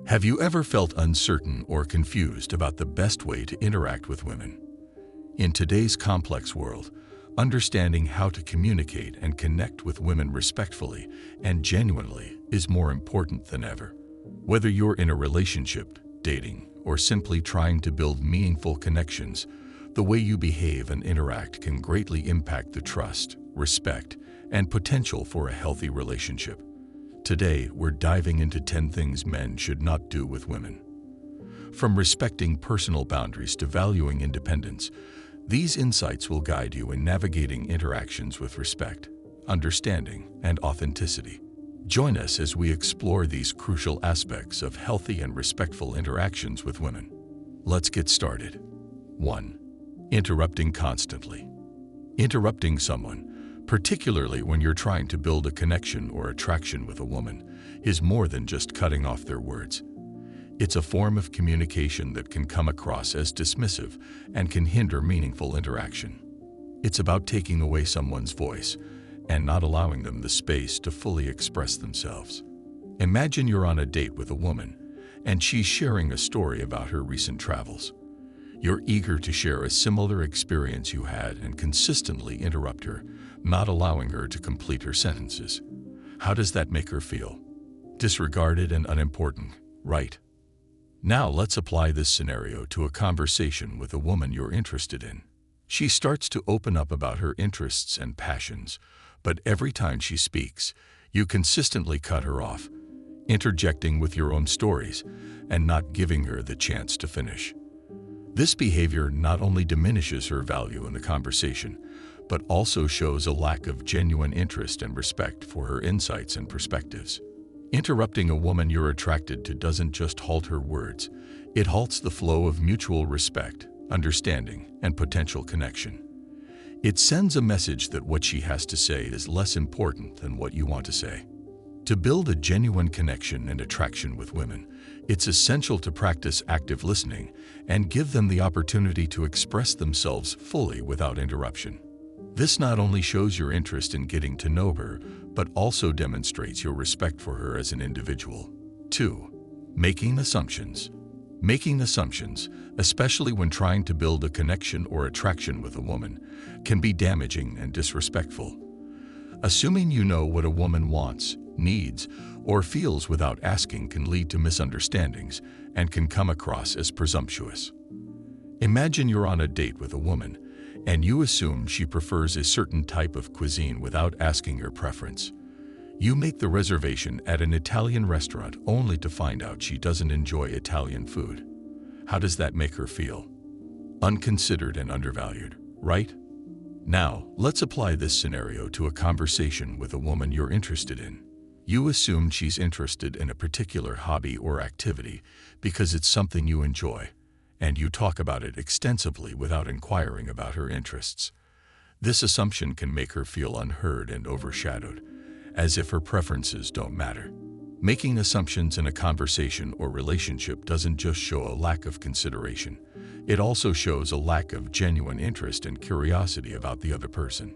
Have you ever felt uncertain or confused about the best way to interact with women? In today's complex world, understanding how to communicate and connect with women respectfully and genuinely is more important than ever. Whether you're in a relationship, dating, or simply trying to build meaningful connections, the way you behave and interact can greatly impact the trust, respect, and potential for a healthy relationship. Today, we're diving into 10 things men should not do with women. From respecting personal boundaries to valuing independence, these insights will guide you in navigating interactions with respect, understanding, and authenticity. Join us as we explore these crucial aspects of healthy and respectful interactions with women. Let's get started. 1. Interrupting constantly. Interrupting someone, particularly when you're trying to build a connection or attraction with a woman, is more than just cutting off their words. It's a form of communication that can come across as dismissive and can hinder meaningful interaction. It's about taking away someone's voice and not allowing them the space to fully express themselves. Imagine you're on a date with a woman, and she's sharing a story about her recent travels. You're eager to share a similar experience you had and consistently interrupt her, not allowing her to complete her sentences. How does that make her feel? Disregarded and unimportant, right? Now let's apply this scenario to a conversation with a woman you're interested in. She starts to open up about her interests and passions, but every time she speaks, you consistently cut her off, interjecting with your own stories and not giving her the chance to finish. This behavior not only diminishes her value in the conversation, but also shows a lack of genuine interest and respect for her insights and perspectives. Interrupting a woman you're attracted to doesn't just halt her words, it halts the flow of mutual respect, understanding, and potential connection. It sends a message that what she has to say is less important than what you want to say. To build a genuine connection and attraction with women, it's essential to practice active listening and give them the opportunity to express themselves fully without interruption. This not only shows your interest in getting to know her, but also demonstrates your respect for her as an individual. 2. Making assumptions. Making assumptions, especially when trying to build a connection or attraction with a woman, can be damaging and disrespectful. Assuming you know what a woman wants, needs, or feels without asking can lead to misunderstandings and can come across as presumptuous. Imagine you're on a date with a woman, and you assume she prefers a certain type of cuisine without asking her preference. You make the reservation at an Italian restaurant only to find out she doesn't enjoy Italian food. How does that make her feel? Unconsidered and undervalued, right? Now, let's apply this scenario to a conversation with a woman you're interested in. You assume she's interested in a particular hobby or activity because it's something you enjoy, and you talk about it extensively without inquiring about her interests. This assumption can make her feel unheard and overshadowed, as if her preferences don't matter. Making assumptions in a conversation or relationship doesn't just show a lack of consideration, it also shows a lack of genuine interest and curiosity about the other person.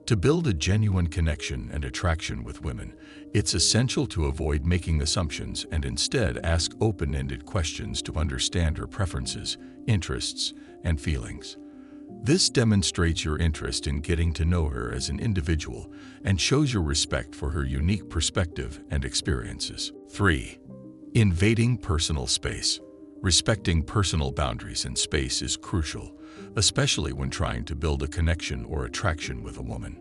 To build a genuine connection and attraction with women, it's essential to avoid making assumptions and instead ask open-ended questions to understand her preferences, interests, and feelings. This demonstrates your interest in getting to know her as an individual and shows your respect for her unique perspective and experiences. 3. Invading personal space. Respecting personal boundaries and space is crucial, especially when trying to build a connection or attraction with a woman.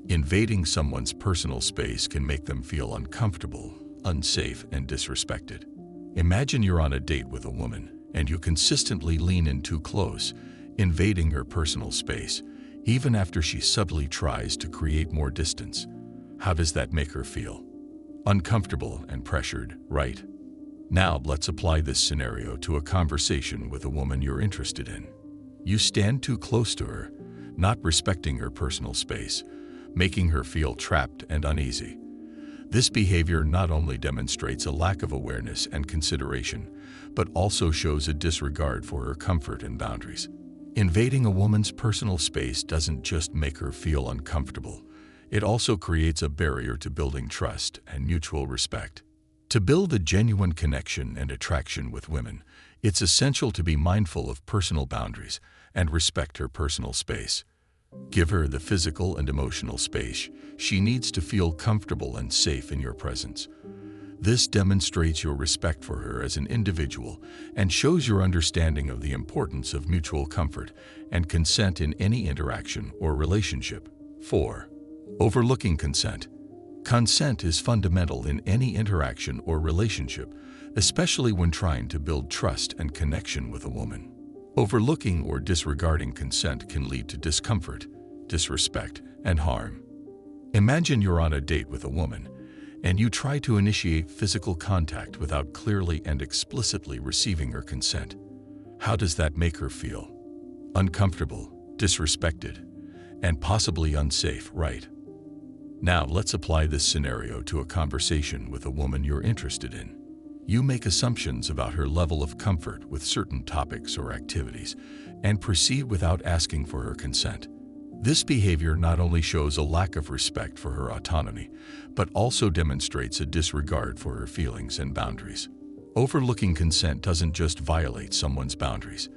Invading someone's personal space can make them feel uncomfortable, unsafe, and disrespected. Imagine you're on a date with a woman, and you consistently lean in too close, invading her personal space, even after she subtly tries to create more distance. How does that make her feel? Uncomfortable and pressured, right? Now let's apply this scenario to a conversation with a woman you're interested in. You stand too close to her, not respecting her personal space, making her feel trapped and uneasy. This behavior not only demonstrates a lack of awareness and consideration, but also shows a disregard for her comfort and boundaries. Invading a woman's personal space doesn't just make her feel uncomfortable, it also creates a barrier to building trust and mutual respect. To build a genuine connection and attraction with women, it's essential to be mindful of personal boundaries and respect her personal space. Give her the physical and emotional space she needs to feel comfortable and safe in your presence. This demonstrates your respect for her as an individual and shows your understanding of the importance of mutual comfort and consent in any interaction or relationship. 4. Overlooking consent. Consent is fundamental in any interaction or relationship, especially when trying to build trust and connection with a woman. Overlooking or disregarding consent can lead to discomfort, disrespect, and harm. Imagine you're on a date with a woman, and you try to initiate physical contact without clearly and explicitly receiving her consent. How does that make her feel? Uncomfortable, disrespected, and possibly unsafe, right? Now let's apply this scenario to a conversation with a woman you're interested in. You make assumptions about her level of comfort with certain topics or activities and proceed without asking for her consent. This behavior not only shows a lack of respect for her autonomy, but also demonstrates a disregard for her feelings and boundaries. Overlooking consent doesn't just violate someone's boundaries,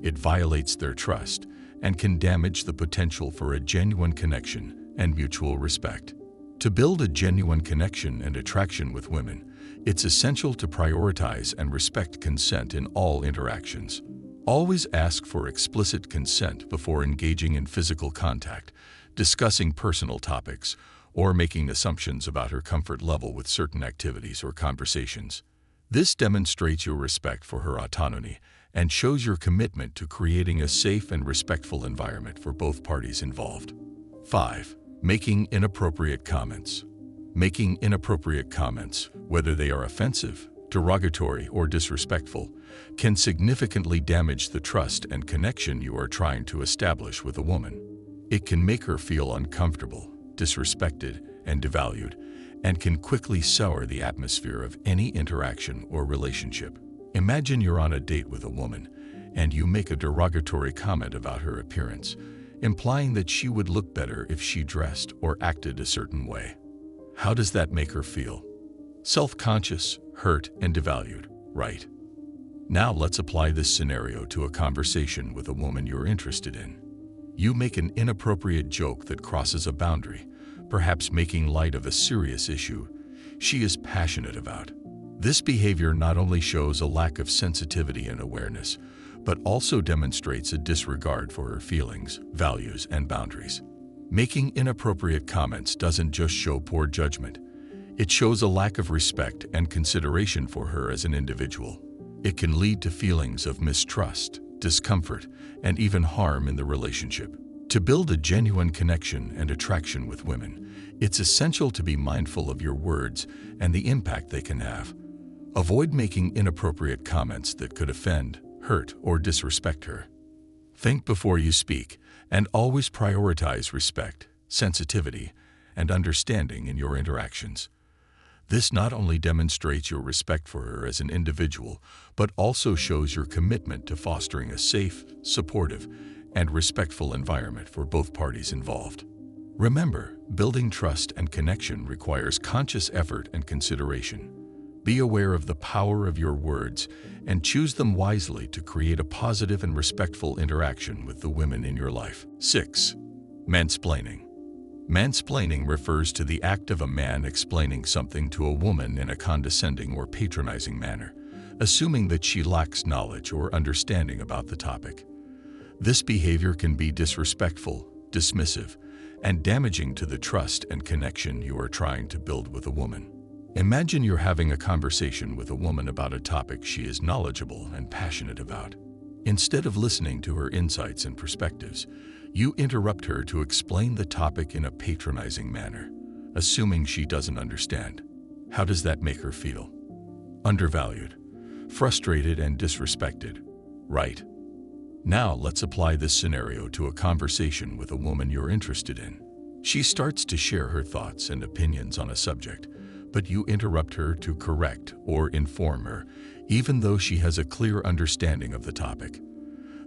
it violates their trust and can damage the potential for a genuine connection and mutual respect. To build a genuine connection and attraction with women, it's essential to prioritize and respect consent in all interactions. Always ask for explicit consent before engaging in physical contact, discussing personal topics, or making assumptions about her comfort level with certain activities or conversations. This demonstrates your respect for her autonomy and shows your commitment to creating a safe and respectful environment for both parties involved. 5. Making inappropriate comments. Making inappropriate comments, whether they are offensive, derogatory, or disrespectful, can significantly damage the trust and connection you are trying to establish with a woman. It can make her feel uncomfortable, disrespected, and devalued, and can quickly sour the atmosphere of any interaction or relationship. Imagine you're on a date with a woman, and you make a derogatory comment about her appearance, implying that she would look better if she dressed or acted a certain way. How does that make her feel? Self-conscious, hurt, and devalued, right? Now let's apply this scenario to a conversation with a woman you're interested in. You make an inappropriate joke that crosses a boundary, perhaps making light of a serious issue she is passionate about. This behavior not only shows a lack of sensitivity and awareness, but also demonstrates a disregard for her feelings, values, and boundaries. Making inappropriate comments doesn't just show poor judgment. It shows a lack of respect and consideration for her as an individual. It can lead to feelings of mistrust, discomfort, and even harm in the relationship. To build a genuine connection and attraction with women, it's essential to be mindful of your words and the impact they can have. Avoid making inappropriate comments that could offend, hurt, or disrespect her. Think before you speak, and always prioritize respect, sensitivity, and understanding in your interactions. This not only demonstrates your respect for her as an individual, but also shows your commitment to fostering a safe, supportive, and respectful environment for both parties involved. Remember, building trust and connection requires conscious effort and consideration. Be aware of the power of your words and choose them wisely to create a positive and respectful interaction with the women in your life. 6. Mansplaining. Mansplaining refers to the act of a man explaining something to a woman in a condescending or patronizing manner, assuming that she lacks knowledge or understanding about the topic. This behavior can be disrespectful, dismissive, and damaging to the trust and connection you are trying to build with a woman. Imagine you're having a conversation with a woman about a topic she is knowledgeable and passionate about. Instead of listening to her insights and perspectives, you interrupt her to explain the topic in a patronizing manner, assuming she doesn't understand. How does that make her feel? Undervalued, frustrated, and disrespected, right? Now let's apply this scenario to a conversation with a woman you're interested in. She starts to share her thoughts and opinions on a subject, but you interrupt her to correct or inform her, even though she has a clear understanding of the topic.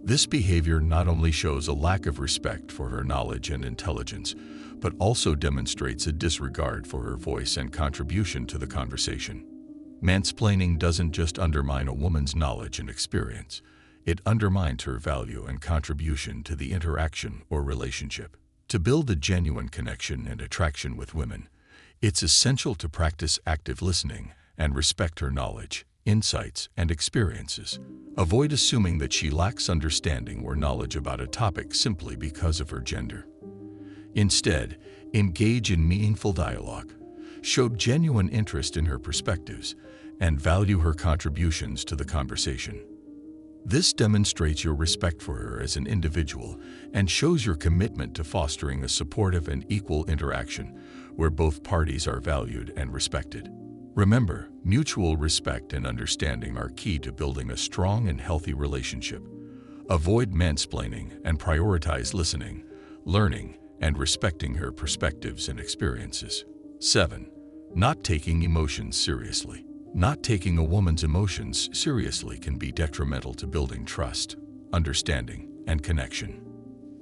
This behavior not only shows a lack of respect for her knowledge and intelligence, but also demonstrates a disregard for her voice and contribution to the conversation. Mansplaining doesn't just undermine a woman's knowledge and experience, it undermines her value and contribution to the interaction or relationship. To build a genuine connection and attraction with women, it's essential to practice active listening and respect her knowledge, insights, and experiences. Avoid assuming that she lacks understanding or knowledge about a topic simply because of her gender. Instead, engage in meaningful dialogue, show genuine interest in her perspectives, and value her contributions to the conversation. This demonstrates your respect for her as an individual and shows your commitment to fostering a supportive and equal interaction where both parties are valued and respected. Remember, mutual respect and understanding are key to building a strong and healthy relationship. Avoid mansplaining and prioritize listening, learning, and respecting her perspectives and experiences. 7. Not taking emotions seriously. Not taking a woman's emotions seriously can be detrimental to building trust, understanding, and connection.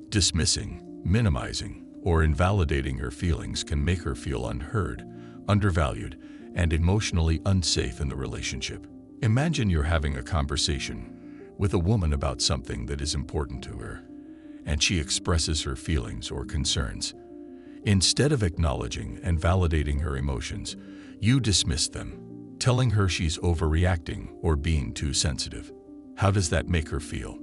Dismissing, minimizing, or invalidating her feelings can make her feel unheard, undervalued, and emotionally unsafe in the relationship. Imagine you're having a conversation with a woman about something that is important to her, and she expresses her feelings or concerns. Instead of acknowledging and validating her emotions, you dismiss them, telling her she's overreacting or being too sensitive. How does that make her feel?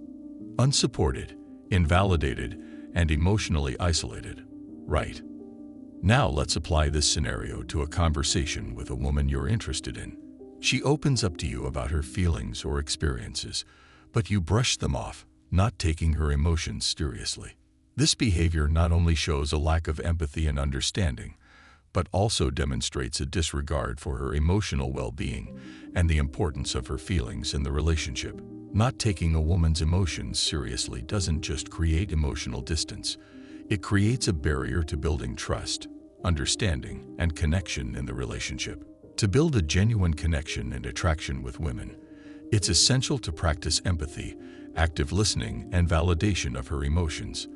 Unsupported, invalidated, and emotionally isolated, right? Now let's apply this scenario to a conversation with a woman you're interested in. She opens up to you about her feelings or experiences, but you brush them off, not taking her emotions seriously. This behavior not only shows a lack of empathy and understanding, but also demonstrates a disregard for her emotional well-being and the importance of her feelings in the relationship. Not taking a woman's emotions seriously doesn't just create emotional distance. It creates a barrier to building trust, understanding, and connection in the relationship. To build a genuine connection and attraction with women, it's essential to practice empathy, active listening, and validation of her emotions.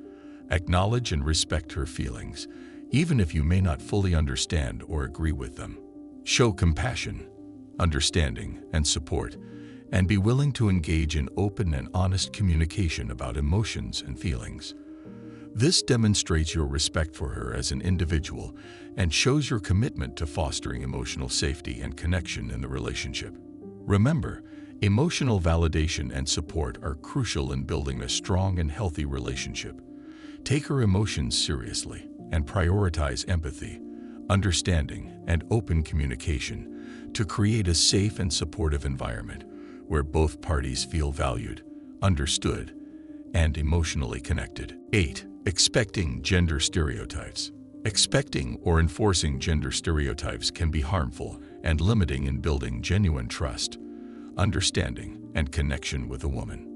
Acknowledge and respect her feelings, even if you may not fully understand or agree with them. Show compassion, understanding, and support, and be willing to engage in open and honest communication about emotions and feelings. This demonstrates your respect for her as an individual and shows your commitment to fostering emotional safety and connection in the relationship. Remember, emotional validation and support are crucial in building a strong and healthy relationship. Take her emotions seriously and prioritize empathy, understanding, and open communication to create a safe and supportive environment where both parties feel valued, understood, and emotionally connected. 8. Expecting gender stereotypes. Expecting or enforcing gender stereotypes can be harmful and limiting in building genuine trust, understanding, and connection with a woman.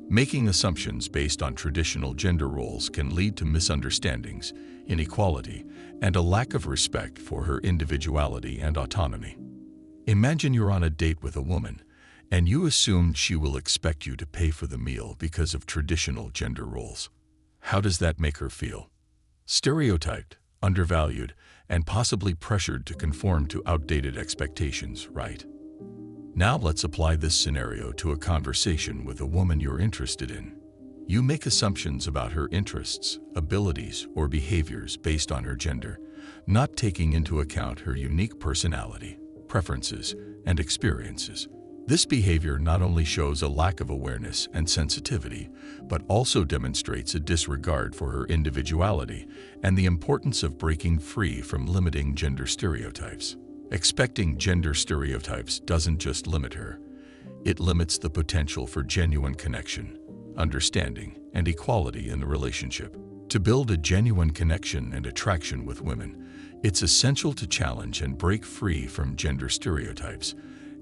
Making assumptions based on traditional gender roles can lead to misunderstandings, inequality, and a lack of respect for her individuality and autonomy. Imagine you're on a date with a woman, and you assume she will expect you to pay for the meal because of traditional gender roles. How does that make her feel? Stereotyped, undervalued, and possibly pressured to conform to outdated expectations, right? Now let's apply this scenario to a conversation with a woman you're interested in. You make assumptions about her interests, abilities, or behaviors based on her gender, not taking into account her unique personality, preferences, and experiences. This behavior not only shows a lack of awareness and sensitivity, but also demonstrates a disregard for her individuality and the importance of breaking free from limiting gender stereotypes. Expecting gender stereotypes doesn't just limit her, it limits the potential for genuine connection, understanding, and equality in the relationship. To build a genuine connection and attraction with women, it's essential to challenge and break free from gender stereotypes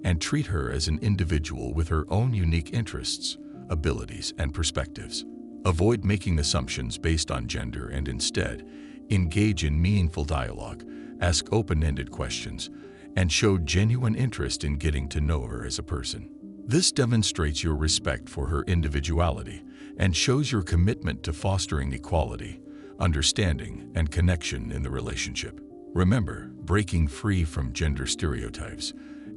and treat her as an individual with her own unique interests, abilities, and perspectives. Avoid making assumptions based on gender and instead, engage in meaningful dialogue, ask open-ended questions, and show genuine interest in getting to know her as a person. This demonstrates your respect for her individuality and shows your commitment to fostering equality, understanding, and connection in the relationship. Remember, breaking free from gender stereotypes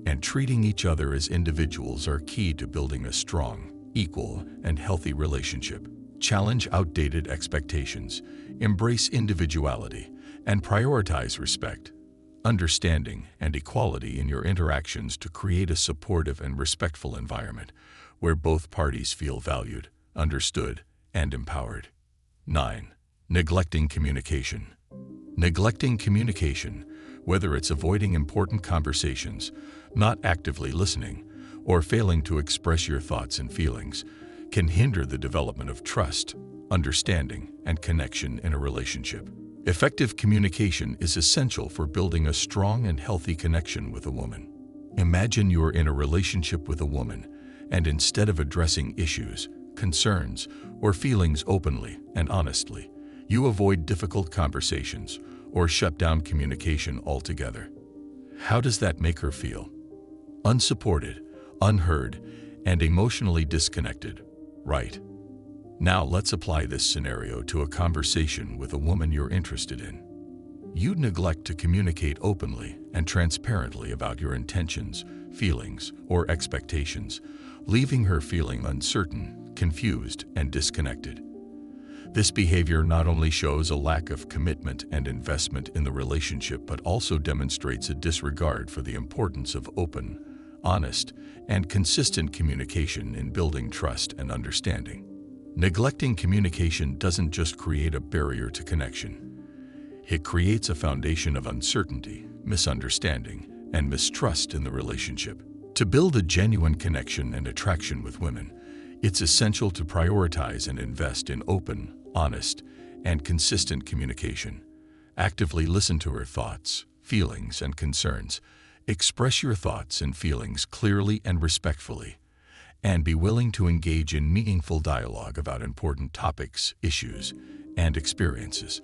and treating each other as individuals are key to building a strong, equal, and healthy relationship. Challenge outdated expectations, embrace individuality, and prioritize respect, understanding, and equality in your interactions to create a supportive and respectful environment where both parties feel valued, understood, and empowered. 9. Neglecting communication. Neglecting communication, whether it's avoiding important conversations, not actively listening, or failing to express your thoughts and feelings, can hinder the development of trust, understanding, and connection in a relationship. Effective communication is essential for building a strong and healthy connection with a woman. Imagine you're in a relationship with a woman, and instead of addressing issues, concerns, or feelings openly and honestly, you avoid difficult conversations or shut down communication altogether. How does that make her feel? Unsupported, unheard, and emotionally disconnected, right? Now let's apply this scenario to a conversation with a woman you're interested in. You neglect to communicate openly and transparently about your intentions, feelings, or expectations, leaving her feeling uncertain, confused, and disconnected. This behavior not only shows a lack of commitment and investment in the relationship, but also demonstrates a disregard for the importance of open, honest, and consistent communication in building trust and understanding. Neglecting communication doesn't just create a barrier to connection. It creates a foundation of uncertainty, misunderstanding, and mistrust in the relationship. To build a genuine connection and attraction with women, it's essential to prioritize and invest in open, honest, and consistent communication. Actively listen to her thoughts, feelings, and concerns. Express your thoughts and feelings clearly and respectfully, and be willing to engage in meaningful dialogue about important topics, issues, and experiences.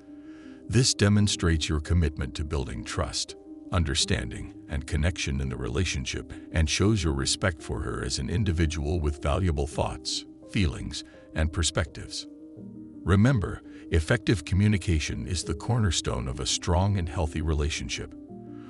This demonstrates your commitment to building trust, understanding, and connection in the relationship, and shows your respect for her as an individual with valuable thoughts, feelings, and perspectives. Remember, effective communication is the cornerstone of a strong and healthy relationship.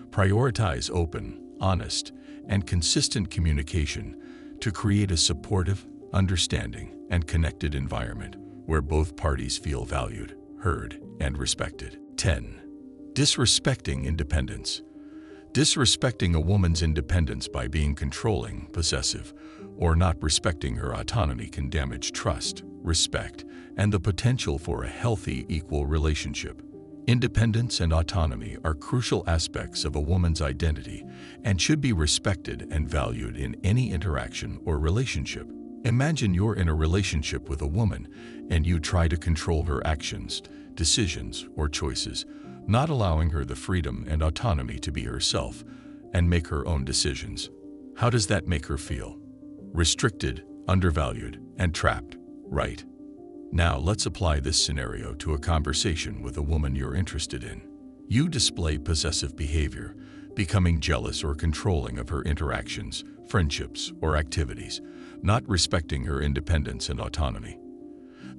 Prioritize open, honest, and consistent communication to create a supportive, understanding, and connected environment where both parties feel valued, heard, and respected. 10. Disrespecting independence. Disrespecting a woman's independence by being controlling, possessive, or not respecting her autonomy can damage trust, respect, and the potential for a healthy, equal relationship. Independence and autonomy are crucial aspects of a woman's identity and should be respected and valued in any interaction or relationship. Imagine you're in a relationship with a woman and you try to control her actions, decisions, or choices, not allowing her the freedom and autonomy to be herself and make her own decisions. How does that make her feel? Restricted, undervalued, and trapped, right? Now let's apply this scenario to a conversation with a woman you're interested in. You display possessive behavior, becoming jealous or controlling of her interactions, friendships, or activities, not respecting her independence and autonomy.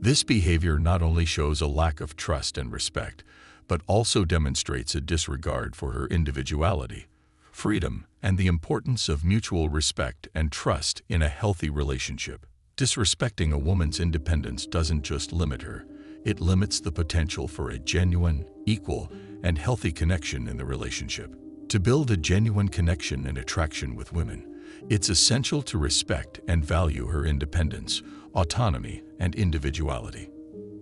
This behavior not only shows a lack of trust and respect, but also demonstrates a disregard for her individuality, freedom, and the importance of mutual respect and trust in a healthy relationship. Disrespecting a woman's independence doesn't just limit her, it limits the potential for a genuine, equal, and healthy connection in the relationship. To build a genuine connection and attraction with women, it's essential to respect and value her independence, autonomy, and individuality.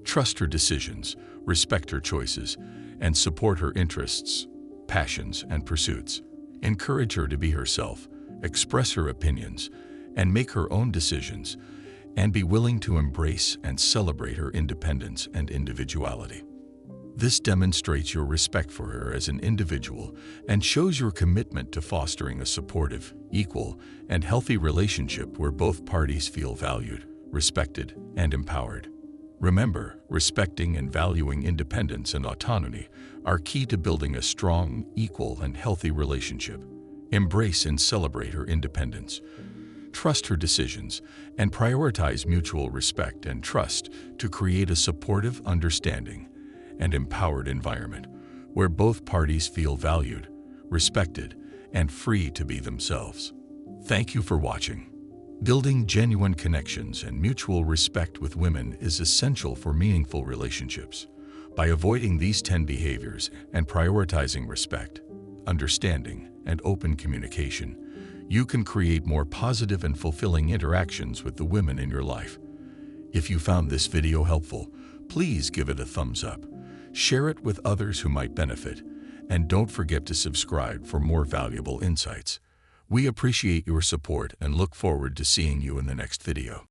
Trust her decisions, respect her choices, and support her interests, passions, and pursuits. Encourage her to be herself, express her opinions, and make her own decisions, and be willing to embrace and celebrate her independence and individuality. This demonstrates your respect for her as an individual and shows your commitment to fostering a supportive, equal, and healthy relationship where both parties feel valued, respected, and empowered. Remember, respecting and valuing independence and autonomy are key to building a strong, equal, and healthy relationship. Embrace and celebrate her independence. Trust her decisions, and prioritize mutual respect and trust to create a supportive, understanding, and empowered environment where both parties feel valued, respected, and free to be themselves. Thank you for watching. Building genuine connections and mutual respect with women is essential for meaningful relationships. By avoiding these 10 behaviors and prioritizing respect, understanding, and open communication, you can create more positive and fulfilling interactions with the women in your life. If you found this video helpful, please give it a thumbs up, share it with others who might benefit, and don't forget to subscribe for more valuable insights. We appreciate your support and look forward to seeing you in the next video.